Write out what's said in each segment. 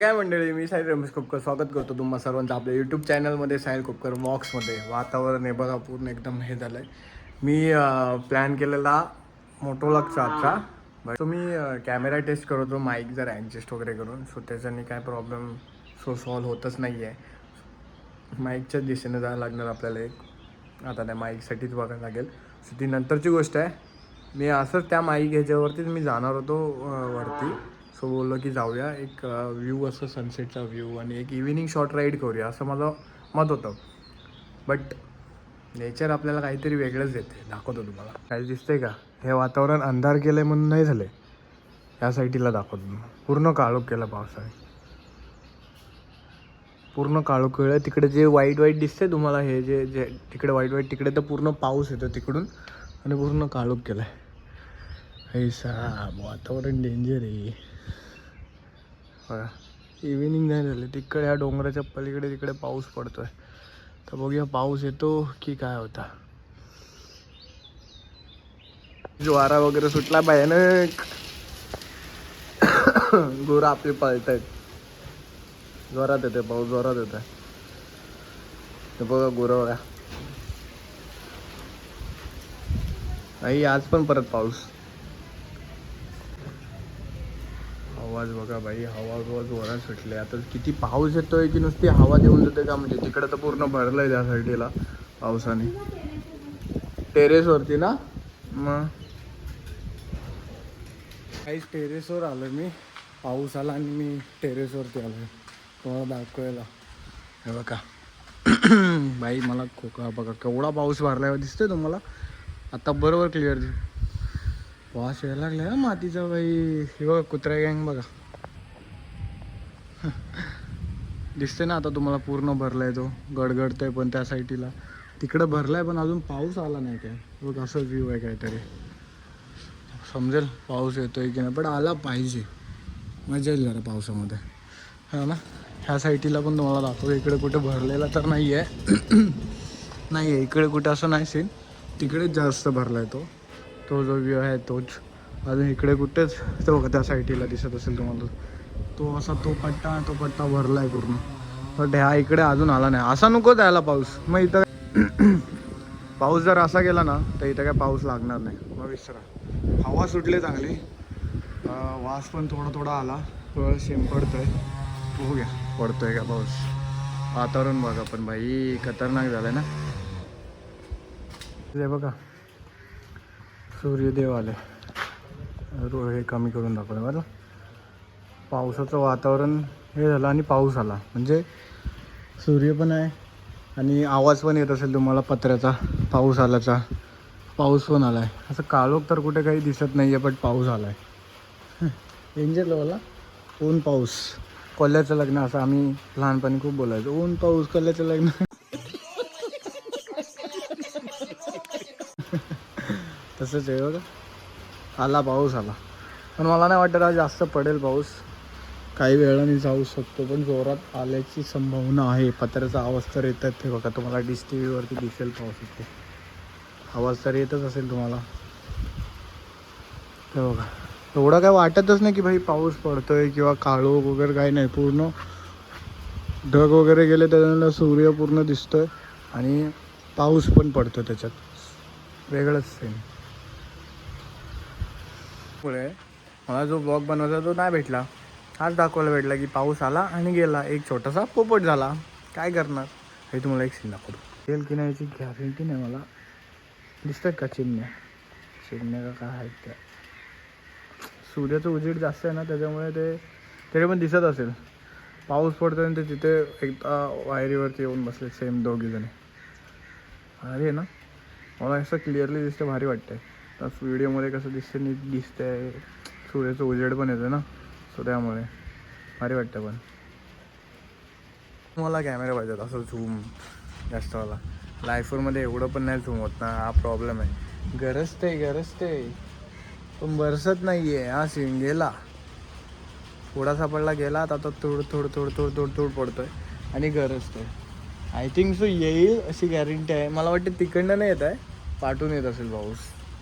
काय मंडळी, मी साहिल रमेश कोपकर स्वागत करतो तुम्हा सर्वांचं आपल्या यूट्यूब चॅनलमध्ये. साहिल कोपकर व्लॉग्समध्ये. वातावरण हे बघा पूर्ण एकदम हे झालं आहे. मी प्लॅन केलेला मोटोव्लॉगचा आजचा. तो मी कॅमेरा टेस्ट करतो, माईक जर ॲडजस्ट वगैरे करून. सो त्याच्याने काय प्रॉब्लेम सॉल्व्ह होतच नाही आहे. माईकच्याच दिशेने जायला लागणार आपल्याला एक. आता त्या माईकसाठीच बघायला लागेल. सो ती नंतरची गोष्ट आहे. मी असंच त्या माईक ह्याच्यावरतीच मी जाणार होतो वरती. सो बोललो की जाऊया, एक व्ह्यू असं सनसेटचा व्ह्यू आणि एक इव्हिनिंग शॉर्ट राईड करूया असं माझं मत होतं. बट नेचर आपल्याला काहीतरी वेगळंच देते. दाखवतो तुम्हाला. काही दिसतंय का? हे वातावरण अंधार केलं आहे म्हणून नाही झालं आहे. ह्या साईडला दाखवतो तुम्हाला. पूर्ण काळोख केलं पावसाने. पूर्ण काळोख केलं. तिकडे जे वाईट वाईट दिसतंय तुम्हाला, हे जे जे तिकडे वाईट वाईट, तिकडे तर पूर्ण पाऊस येतो तिकडून आणि पूर्ण काळोख केलं आहे. हे साब वातावरण डेंजर आहे. बघा, इव्हिनिंग नाही झाली. तिकडे ह्या डोंगराच्या पलीकडे तिकडे पाऊस पडतोय. तर बघूया पाऊस येतो की काय होता. ज्वारा वगैरे सुटला भयानक. गोरा आपले पळत आहेत. जोरात येते पाऊस, जोरात येत आहे. ते बघा गोरा बघा. नाही, आज पण परत पाऊस. आवाज बघा बाई, हवा जोरात सुटले. आता किती पाऊस येतोय की नुसती हवा देऊन जाते का? म्हणजे तिकडे तर पूर्ण भरलंय त्या साईडला पावसाने. टेरेसवरती ना मग काहीच टेरेसवर आलो मी. पाऊस आला आणि मी टेरेसवरती आलो तुम्हाला दाखवायला. हे बघा बाई, मला खोका बघा केवढा पाऊस भरलाय दिसतोय तुम्हाला. आता बरोबर क्लिअर वास यायला लागला मातीचा बाई. हे बघा कुत्रा गँग बघा. दिसते ना आता तुम्हाला, पूर्ण भरलाय तो. गडगडतंय पण त्या साईडला तिकडं भरलाय पण अजून पाऊस आला नाही काय. बघ असं व्ह्यू आहे काहीतरी. समजेल पाऊस येतोय की नाही, पण आला पाहिजे. मजा येईल जरा पावसामध्ये, हा ना. ह्या साईडला पण तुम्हाला दाखवतो. इकडे कुठे भरलेला तर नाही आहे. नाही आहे इकडे कुठे असं नाही सीन. तिकडेच जास्त भरला आहे तो जो व्ह्यू आहे तोच. अजून इकडे कुठेच तो बघा त्या साईडला दिसत असेल तुम्हाला. तो असा तो पट्टा भरला आहे पूर्ण. बट ह्या इकडे अजून आला नाही. असा नको द्यायला पाऊस. मग इथं पाऊस जर असा गेला ना तर इथं काय पाऊस लागणार नाही. मग विसरा. हवा सुटली चांगली. वास पण थोडा आला. थोडं शिंपडतोय. बघूया पडतोय का पाऊस. वातावरण बघा पण बाई खतरनाक झालंय ना. हे बघा सूर्यदेव आले. हे कमी करून दाखवलं बरं. पावसाचं वातावरण हे झालं आणि पाऊस आला म्हणजे सूर्य पण आहे आणि आवाज पण येत असेल तुम्हाला पत्र्याचा पाऊस आल्याचा. पाऊस पण आला आहे. असं काळोख तर कुठे काही दिसत नाही आहे, बट पाऊस आला आहे. डेंजर लेवलला. ऊन पाऊस कोल्ह्याचं लग्न असं आम्ही लहानपणी खूप बोलायचो. ऊन पाऊस कोल्ह्याचं लग्न. तसंच आहे बघा. आला पाऊस आला. पण मला नाही वाटत आज जास्त पडेल पाऊस. काही वेळाने जाऊ शकतो पण जोरात आल्याची संभावना आहे. पत्र्याचा आवाज तर येतात ते बघा तुम्हाला. डिश टी व्हीवरती दिसेल पाऊस येते. आवाज तर येतच असेल तुम्हाला. ते बघा एवढं काय वाटतच नाही की भाई पाऊस पडतोय किंवा काळोख वगैरे काही नाही. पूर्ण ढग वगैरे गेले त्याच्यानंतर सूर्य पूर्ण दिसतोय आणि पाऊस पण पडतो त्याच्यात. वेगळंच सेम. पुढे मला जो ब्लॉग बनवायचा तो नाही भेटला. आज दाखवायला भेटला की पाऊस आला आणि गेला. एक छोटासा पोपट झाला. काय करणार. हे तुम्हाला एक सीन दाखवतो. येईल की नाही याची गॅरंटी नाही मला. दिसतात का चिमण्या का काय आहेत त्या. सूर्याचं उजेड जास्त आहे ना त्याच्यामुळे ते तरी पण दिसत असेल. पाऊस पडतो आणि ते तिथे एकदा वायरीवरती येऊन बसले सेम दोघीजणे. भारी आहे ना. मला असं क्लिअरली दिसतं, भारी वाटतंय. तर व्हिडिओमध्ये कसं दिसतं नीट दिसतंय. सूर्याचं उजेड पण येतं ना, सो त्यामुळे भारी वाटतं. पण मला कॅमेरा पाहिजे असं झूम जास्तवाला. लायफोनमध्ये एवढं पण नाही झूम होत ना, हा प्रॉब्लेम आहे. गरजते पण बरसत नाही आहे. हा सीन गेला. थोडासा पडला गेला. आता थोडं पडतोय आणि गरजतोय. आय थिंक सो येईल अशी गॅरंटी आहे. मला वाटतं तिकडनं नाही येत आहे, पाठवून येत असेल पाऊस.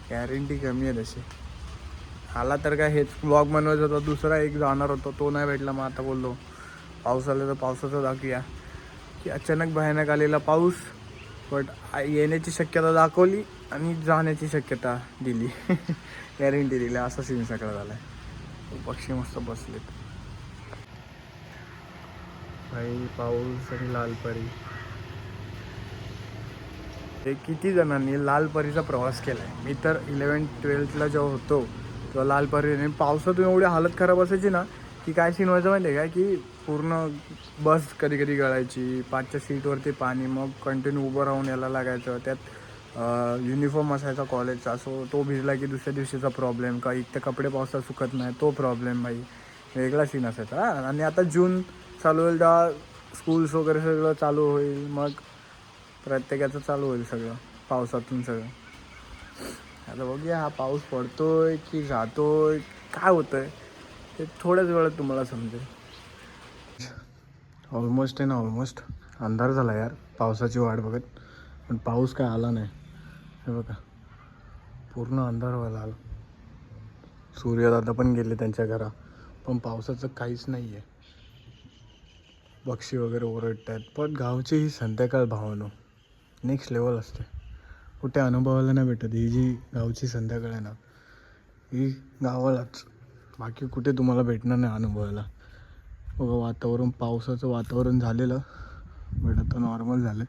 गॅरंटी कमी आहे तशी. आला तर काय हेच ब्लॉग बनवायचा होता. दुसरा एक जाणार होता तो नाही भेटला. मग आता बोललो पाऊस आला तर पावसाचं दाखवूया की अचानक भयानक आलेला पाऊस, बट येण्याची शक्यता दाखवली आणि जाण्याची शक्यता दिली. गॅरंटी दिली. असा सीन सगळा झाला आहे. पक्षी मस्त बसलेत. भाई पाऊस आणि लालपरी, हे किती जणांनी लालपरीचा प्रवास केला आहे. मी तर 11th-12th जेव्हा होतो तेव्हा लालपरीने पावसातून एवढी हालत खराब असायची ना की काय सीन व्हायचं माहिती आहे का, की पूर्ण बस कधी कधी गळायची, 5च्या सीटवरती पाणी, मग कंटिन्यू उभं राहून यायला लागायचं. त्यात युनिफॉर्म असायचा कॉलेजचा, सो तो भिजला की दुसऱ्या दिवशीचा प्रॉब्लेम, का एक तर कपडे पावसात सुकत नाही तो प्रॉब्लेम. भाई वेगळा सीन असायचा. आणि आता जून चालू होईल तेव्हा स्कूल्स वगैरे सगळं चालू होईल, मग प्रत्येकाचं चालू होईल सगळं पावसातून सगळं. आता बघूया हा पाऊस पडतोय की जातोय, काय होतं आहे ते थोड्याच वेळात तुम्हाला समजेल. ऑलमोस्ट आहे ना, ऑलमोस्ट अंधार झाला यार पावसाची वाट बघत, पण पाऊस काय आला नाही. हे बघा पूर्ण अंधार व्हायला आला. सूर्यदादा पण गेले त्यांच्या घरा, पण पावसाचं काहीच नाही आहे. पक्षी वगैरे ओरडत आहेत, पण गावची ही संध्याकाळ भावनो नेक्स्ट लेवल असते. कुठे अनुभवायला नाही भेटत. ही जी गावची संध्याकाळ आहे ना, ही गावालाच, बाकी कुठे तुम्हाला भेटणार नाही अनुभवायला. बघा वातावरण, पावसाचं वातावरण झालेलं, बट आता नॉर्मल झालं.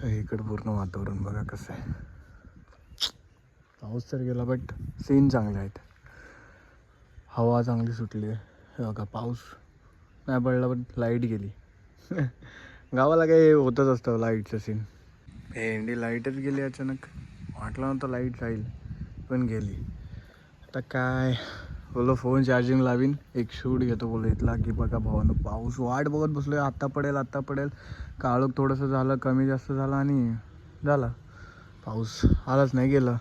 इकडं पूर्ण वातावरण बघा कसं आहे. पाऊस तर गेला बट सीन चांगले आहेत. हवा चांगली सुटली आहे. हे बघा पाऊस नाही पडला पण लाईट गेली. गावाला काही होतच असतं लाईटचं सीन. भेंडी लाईटच गेली अचानक, वाटलं नव्हतं लाईट जाईल पण गेली. आता काय बोलो, फोन चार्जिंग लावीन, एक शूट घेतो बोलो इथला की बघा भावानं पाऊस वाट बघत बसलो आहे. आत्ता पडेल आत्ता पडेल, काळोख थोडंसं झालं, कमी जास्त झालं आणि झाला पाऊस. आलाच नाही, गेलं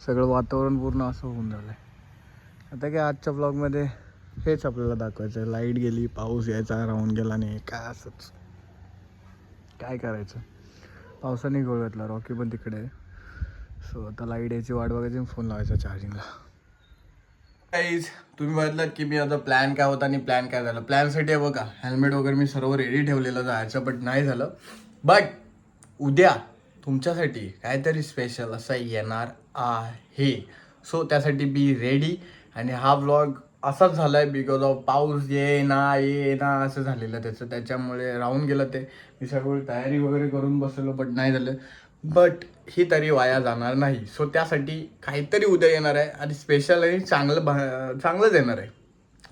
सगळं. वातावरण पूर्ण असं होऊन झालं आहे. आता काय आजच्या ब्लॉगमध्ये हेच आपल्याला दाखवायचं आहे. लाईट गेली, पाऊस यायचा राहून गेला नाही, काय असंच काय करायचं. पावसाने गोळ घातला, रॉकी पण तिकडे आहे. सो आता लाईट यायची वाट बघायची, फोन लावायचा चार्जिंगला. गाईज तुम्ही बघितलं की मी आता प्लॅन काय होता आणि प्लॅन काय झालं. प्लॅनसाठी आहे बघा, हेल्मेट वगैरे मी सर्व रेडी ठेवलेलं जायचं, बट नाही झालं. बट उद्या तुमच्यासाठी काहीतरी स्पेशल असं येणार आहे. सो त्यासाठी बी रेडी. आणि हा व्लॉग असाच झाला आहे बिकॉज ऑफ पाऊस ये ना असं झालेलं त्याच्यामुळे राहून गेलं ते. मी सगळं तयारी वगैरे करून बसलेलो बट नाही झालं. बट ही तरी वाया जाणार नाही. सो त्यासाठी काहीतरी उद्या येणार आहे आणि स्पेशल आणि चांगलंच येणार आहे.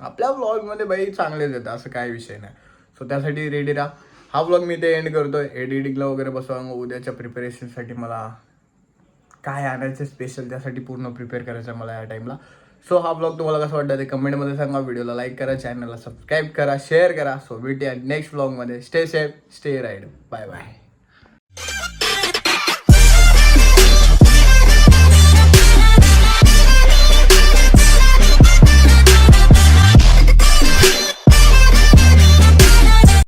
आपल्या व्लॉगमध्ये बाई चांगलेच येतं, असं काही विषय नाही. सो त्यासाठी रेडी राहा. हा व्लॉग मी ते एंड करतो आहे. एडिटिंगला वगैरे बसवा, मग उद्याच्या प्रिपरेशनसाठी मला काय आणायचं स्पेशल त्यासाठी पूर्ण प्रिपेअर करायचं आहे मला या टाईमला. सो हा ब्लॉग तुम्हाला कसं वाटतं ते कमेंटमध्ये सांगा. व्हिडिओला लाईक करा, चॅनलला सबस्क्राईब करा, शेअर करा. सो भेटूया नेक्स्ट ब्लॉगमध्ये. Stay safe, stay ride. Bye bye.